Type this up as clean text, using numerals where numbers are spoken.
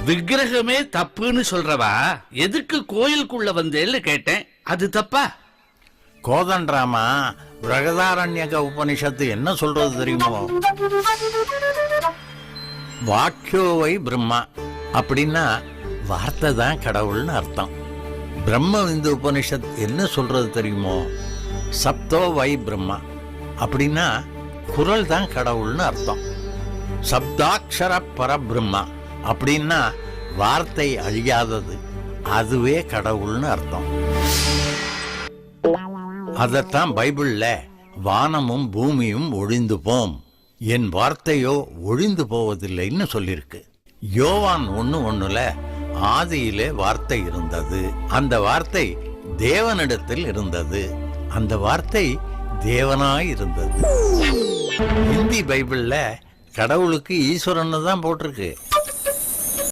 விக்கிரகமே தப்புன்னு சொல்றவா எதுக்கு கோயிலுக்குள்ள வந்தேன்னு கேட்டேன். அது தப்பா? கோதண்டராமா, பிரகதாரண்யக உபனிஷத்து என்ன சொல்றது தெரியுமோ? வாக்கியோவை பிரம்மா அப்படின்னா வார்த்தை தான் கடவுள்னு அர்த்தம். பிரம்ம விந்து உபனிஷத் என்ன சொல்றது தெரியுமோ? சப்தோ வை பிரம்மா அப்படின்னா குரல் தான் கடவுள்னு அர்த்தம். சப்தாட்சர பரபிரம்மா அப்படின்னா வார்த்தை அழியாதது, அதுவே கடவுள்னு அர்த்தம். அதத்தான் பைபிள்ல வானமும் பூமியும் ஒழிந்து போம், என் வார்த்தையோ ஒழிந்து போவதில்லைன்னு சொல்லிருக்கு. யோவான் 1:1 ஆதியிலே வார்த்தை இருந்தது, அந்த வார்த்தை தேவனிடத்தில் இருந்தது, அந்த வார்த்தை தேவனாய் இருந்தது. ஹிந்தி பைபிள்ல கடவுளுக்கு ஈஸ்வரன் தான் போட்டிருக்கு.